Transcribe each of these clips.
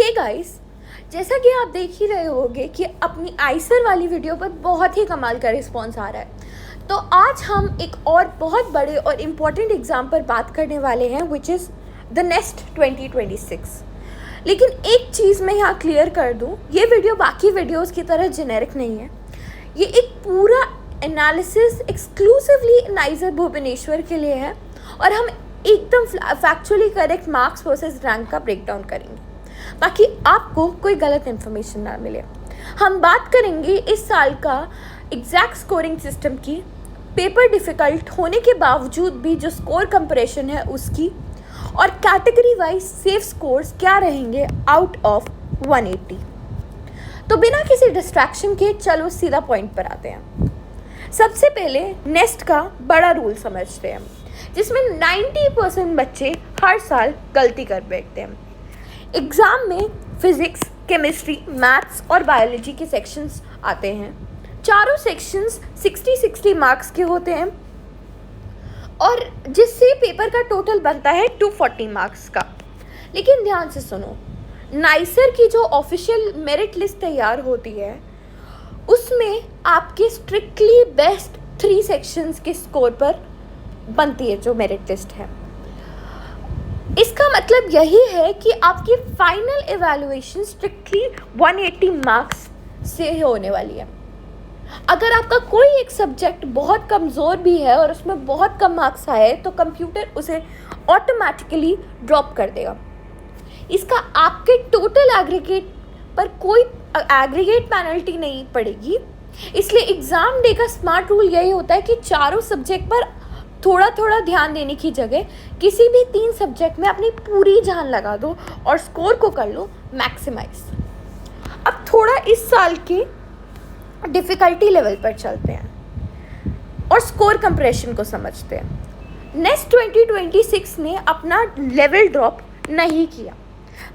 Hey guys, जैसा कि आप देख ही रहे होंगे कि अपनी आइसर वाली वीडियो पर बहुत ही कमाल का रिस्पॉन्स आ रहा है। तो आज हम एक और बहुत बड़े और इम्पॉर्टेंट एग्ज़ाम पर बात करने वाले हैं, विच इज़ द नेस्ट 2026। लेकिन एक चीज़ मैं यहाँ क्लियर कर दूँ, ये वीडियो बाकी वीडियोज़ की तरह जेनेरिक नहीं है। ये एक पूरा एनालिसिस एक्सक्लूसिवली नाइजर भुवनेश्वर के लिए है और हम एकदम factually correct marks versus rank का ब्रेकडाउन करेंगे, ताकि आपको कोई गलत इन्फॉर्मेशन ना मिले। हम बात करेंगे इस साल का एग्जैक्ट स्कोरिंग सिस्टम की, पेपर डिफ़िकल्ट होने के बावजूद भी जो स्कोर कंपैरिजन है उसकी, और कैटेगरी वाइज सेफ स्कोर्स क्या रहेंगे आउट ऑफ 180। तो बिना किसी डिस्ट्रैक्शन के चलो सीधा पॉइंट पर आते हैं। सबसे पहले नेस्ट का बड़ा रूल समझते हैं, जिसमें 90% बच्चे हर साल गलती कर बैठते हैं। एग्ज़ाम में फिज़िक्स, केमिस्ट्री, मैथ्स और बायोलॉजी के सेक्शंस आते हैं। चारों सेक्शंस 60-60 मार्क्स के होते हैं और जिससे पेपर का टोटल बनता है 240 मार्क्स का। लेकिन ध्यान से सुनो, नाइसर की जो ऑफिशियल मेरिट लिस्ट तैयार होती है उसमें आपके स्ट्रिक्टली बेस्ट 3 सेक्शंस के स्कोर पर बनती है जो मेरिट लिस्ट है। इसका मतलब यही है कि आपकी फाइनल एवैल्यूएशन स्ट्रिक्टली 180 मार्क्स से होने वाली है। अगर आपका कोई एक सब्जेक्ट बहुत कमज़ोर भी है और उसमें बहुत कम मार्क्स आए तो कंप्यूटर उसे ऑटोमेटिकली ड्रॉप कर देगा। इसका आपके टोटल एग्रीगेट पर कोई एग्रीगेट पेनल्टी नहीं पड़ेगी। इसलिए एग्ज़ाम डे का स्मार्ट रूल यही होता है कि चारों सब्जेक्ट पर थोड़ा थोड़ा ध्यान देने की जगह किसी भी 3 सब्जेक्ट में अपनी पूरी जान लगा दो और स्कोर को कर लो मैक्सिमाइज। अब थोड़ा इस साल के डिफ़िकल्टी लेवल पर चलते हैं और स्कोर कंप्रेशन को समझते हैं। नेक्स्ट 2026 ने अपना लेवल ड्रॉप नहीं किया।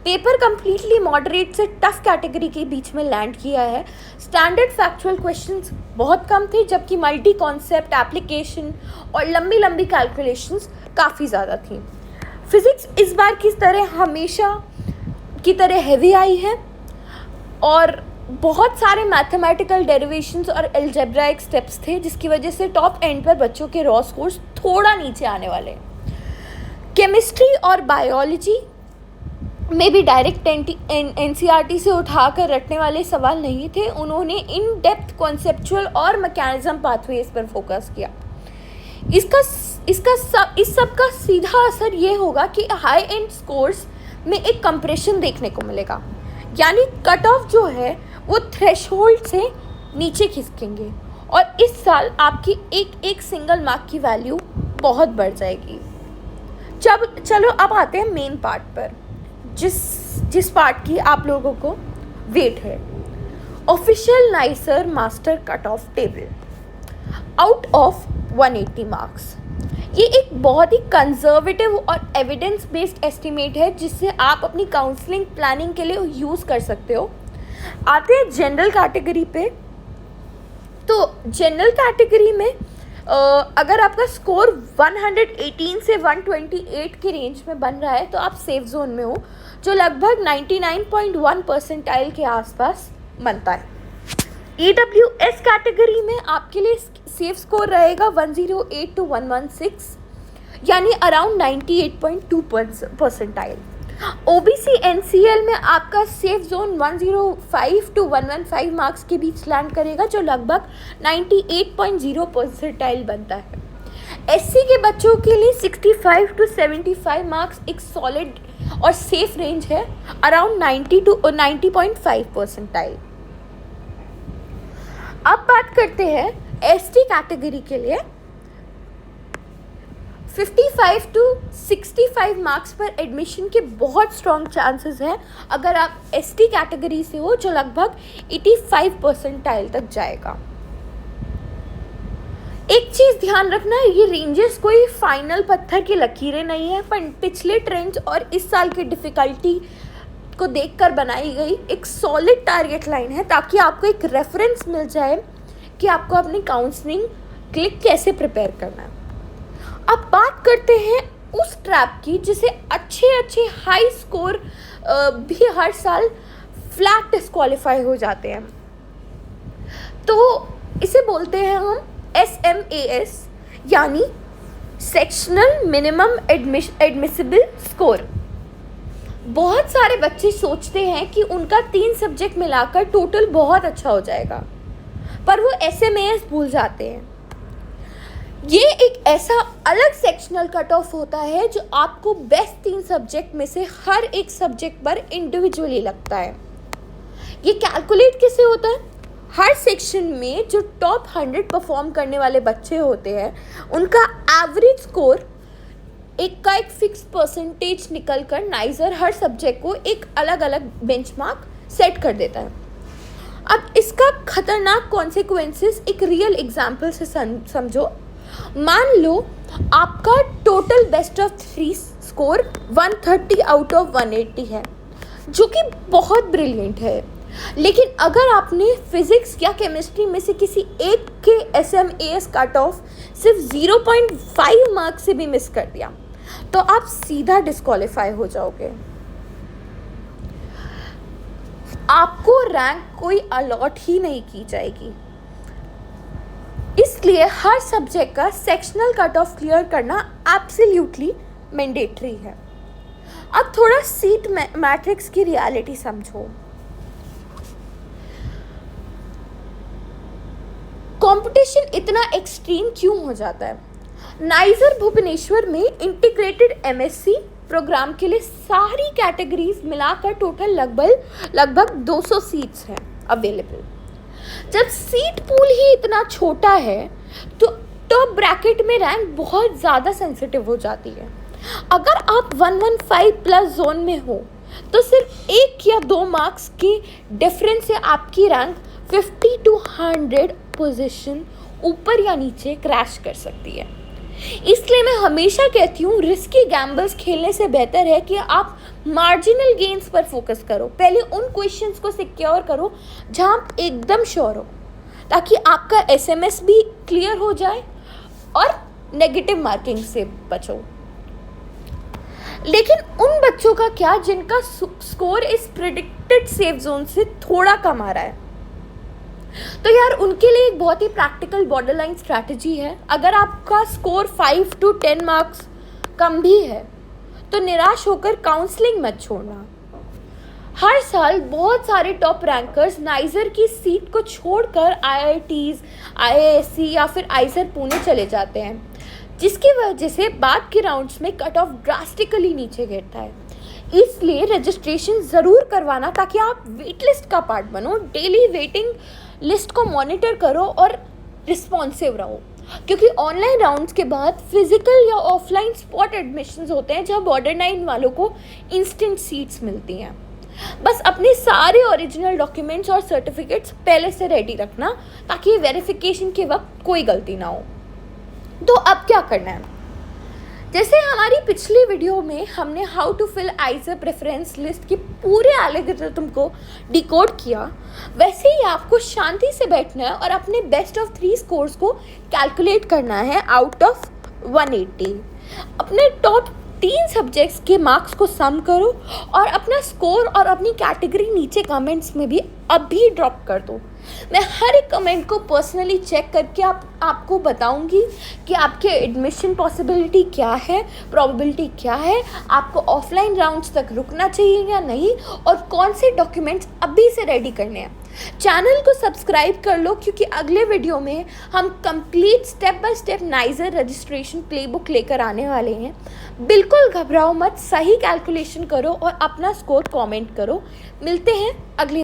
पेपर कंप्लीटली मॉडरेट से टफ कैटेगरी के बीच में लैंड किया है। स्टैंडर्ड फैक्चुअल क्वेश्चंस बहुत कम थे, जबकि मल्टी कॉन्सेप्ट एप्लीकेशन और लंबी लंबी कैलकुलेशंस काफ़ी ज़्यादा थी। फिज़िक्स इस बार की तरह हमेशा की तरह हैवी आई है और बहुत सारे मैथमेटिकल डेरिवेशंस और एल्जेब्राइक स्टेप्स थे, जिसकी वजह से टॉप एंड पर बच्चों के रॉ स्कोर्स थोड़ा नीचे आने वाले हैं। केमिस्ट्री और बायोलॉजी में भी डायरेक्ट एनसीईआरटी से उठाकर रटने वाले सवाल नहीं थे। उन्होंने इन डेप्थ कॉन्सेप्चुअल और मैकेनिज्म पाथवेज पर फोकस किया। इस सब का सीधा असर ये होगा कि हाई एंड स्कोर्स में एक कंप्रेशन देखने को मिलेगा, यानी कट ऑफ जो है वो थ्रेशहोल्ड से नीचे खिसकेंगे और इस साल आपकी एक सिंगल मार्क की वैल्यू बहुत बढ़ जाएगी। चलो अब आते हैं मेन पार्ट पर, जिस पार्ट की आप लोगों को वेट है। Official nicer master cut off table out of 180 marks. ये एक बहुत ही कंजर्वेटिव और एविडेंस बेस्ड एस्टिमेट है, जिससे आप अपनी काउंसलिंग प्लानिंग के लिए यूज़ कर सकते हो। आते हैं जनरल कैटेगरी पे। तो जनरल कैटेगरी में अगर आपका स्कोर 118 से 128 के रेंज में बन रहा है तो आप सेफ जोन में हो, जो लगभग 99.1 परसेंटाइल के आसपास बनता है। AWS कैटेगरी में आपके लिए सेफ स्कोर रहेगा 108 to 116, यानी अराउंड 98.2 परसेंटाइल। OBC NCL में आपका सेफ जोन 105 to 115 मार्क्स के बीच लैंड करेगा, जो लगभग 98.0 परसेंटाइल बनता है। SC के बच्चों के लिए 65 to 75 मार्क्स एक सॉलिड और सेफ रेंज है, अराउंड 90 to 90.5 परसेंटाइल। अब बात करते हैं ST कैटेगरी के लिए। 55 to 65 मार्क्स पर एडमिशन के बहुत स्ट्रॉन्ग चांसेस हैं अगर आप ST कैटेगरी से हो, जो लगभग 85 परसेंटाइल तक जाएगा। एक चीज़ ध्यान रखना है, ये रेंजेस कोई फाइनल पत्थर की लकीरें नहीं है, पर पिछले ट्रेंड्स और इस साल की डिफ़िकल्टी को देखकर बनाई गई एक सॉलिड टारगेट लाइन है, ताकि आपको एक रेफरेंस मिल जाए कि आपको अपनी काउंसलिंग के लिए कैसे प्रिपेयर करना है। अब बात करते हैं उस ट्रैप की जिसे अच्छे हाई स्कोर भी हर साल फ्लैट डिस्क्वालीफाई हो जाते हैं। तो इसे बोलते हैं हम SMAS, यानी सेक्शनल मिनिमम एडमिसिबल स्कोर। बहुत सारे बच्चे सोचते हैं कि उनका 3 सब्जेक्ट मिलाकर टोटल बहुत अच्छा हो जाएगा, पर वो SMAS भूल जाते हैं। ये एक ऐसा अलग सेक्शनल कट ऑफ होता है जो आपको बेस्ट 3 सब्जेक्ट में से हर एक सब्जेक्ट पर इंडिविजुअली लगता है। ये कैलकुलेट कैसे होता है? हर सेक्शन में जो टॉप 100 परफॉर्म करने वाले बच्चे होते हैं, उनका एवरेज स्कोर एक फिक्स परसेंटेज निकल कर नाइजर हर सब्जेक्ट को एक अलग अलग बेंचमार्क सेट कर देता है। अब इसका खतरनाक कॉन्सिक्वेंसेस एक रियल एग्जाम्पल से समझो। मान लो आपका total best of 3 score 130 out of 180 है, जो कि बहुत ब्रिलियंट है। लेकिन अगर आपने फिजिक्स या केमिस्ट्री में से किसी एक के SMAS कट ऑफ सिर्फ 0.5 मार्क से भी मिस कर दिया, तो आप सीधा डिस्क्वालीफाई हो जाओगे। आपको रैंक कोई अलॉट ही नहीं की जाएगी। इसलिए हर सब्जेक्ट का सेक्शनल कट ऑफ क्लियर करना एब्सोल्युटली मैंडेटरी है। अब थोड़ा सीट मैट्रिक्स की रियलिटी समझो। कंपटीशन इतना एक्सट्रीम क्यों हो जाता है? नाइजर भुवनेश्वर में इंटीग्रेटेड MSc प्रोग्राम के लिए सारी कैटेगरीज मिलाकर टोटल लगभग 200 सीट्स हैं अवेलेबल। जब सीट पूल ही इतना छोटा है तो टॉप ब्रैकेट में रैंक बहुत ज़्यादा सेंसिटिव हो जाती है। अगर आप 115 प्लस जोन में हो तो सिर्फ 1 या 2 मार्क्स की डिफरेंस से आपकी रैंक 50 to 100 पोजीशन ऊपर या नीचे क्रैश कर सकती है। इसलिए मैं हमेशा कहती हूँ, रिस्की गैम्बल्स खेलने से बेहतर है कि आप मार्जिनल गेन्स पर फोकस करो। पहले उन क्वेश्चंस को सिक्योर करो जहाँ आप एकदम श्योर हो, ताकि आपका SMS भी क्लियर हो जाए और नेगेटिव मार्किंग से बचो। लेकिन उन बच्चों का क्या जिनका स्कोर इस प्रेडिक्टेड सेफ जोन से थोड़ा कम आ रहा है? तो यार, उनके लिए एक बहुत ही प्रैक्टिकल बॉर्डरलाइन स्ट्रैटेजी है। अगर आपका स्कोर 5 to 10 मार्क्स कम भी है तो निराश होकर काउंसलिंग मत छोड़ना। हर साल बहुत सारे टॉप रैंकर्स नाइजर की सीट को छोड़कर IITs, IISc या फिर आइजर पुणे चले जाते हैं, जिसकी वजह से बाद के राउंड्स में कट ऑफ ड्रास्टिकली नीचे गिरता है। इसलिए रजिस्ट्रेशन ज़रूर करवाना ताकि आप वेट लिस्ट का पार्ट बनो। डेली वेटिंग लिस्ट को मॉनिटर करो और रिस्पॉन्सिव रहो, क्योंकि ऑनलाइन राउंड्स के बाद फिजिकल या ऑफलाइन स्पॉट एडमिशन्स होते हैं, जहां बॉर्डर 9 वालों को इंस्टेंट सीट्स मिलती हैं। बस अपने सारे ओरिजिनल डॉक्यूमेंट्स और सर्टिफिकेट्स पहले से रेडी रखना, ताकि वेरिफिकेशन के वक्त कोई गलती ना हो। तो अब क्या करना है? जैसे हमारी पिछली वीडियो में हमने how to fill IISER preference list की पूरे एल्गोरिथम को डिकोड किया, वैसे ही आपको शांति से बैठना है और अपने बेस्ट ऑफ 3 स्कोर्स को कैलकुलेट करना है आउट ऑफ 180। अपने टॉप 3 सब्जेक्ट्स के मार्क्स को सम करो और अपना स्कोर और अपनी कैटेगरी नीचे कमेंट्स में भी अभी ड्रॉप कर दो। मैं हर एक कमेंट को पर्सनली चेक करके आपको बताऊंगी कि आपके एडमिशन पॉसिबिलिटी क्या है, प्रोबेबिलिटी क्या है, आपको ऑफलाइन राउंड्स तक रुकना चाहिए या नहीं, और कौन से डॉक्यूमेंट्स अभी से रेडी करने हैं। चैनल को सब्सक्राइब कर लो, क्योंकि अगले वीडियो में हम complete step by step niger registration playbook लेकर आने वाले हैं। बिल्कुल घबराओ मत, सही कैलकुलेशन करो और अपना स्कोर कमेंट करो। मिलते हैं अगले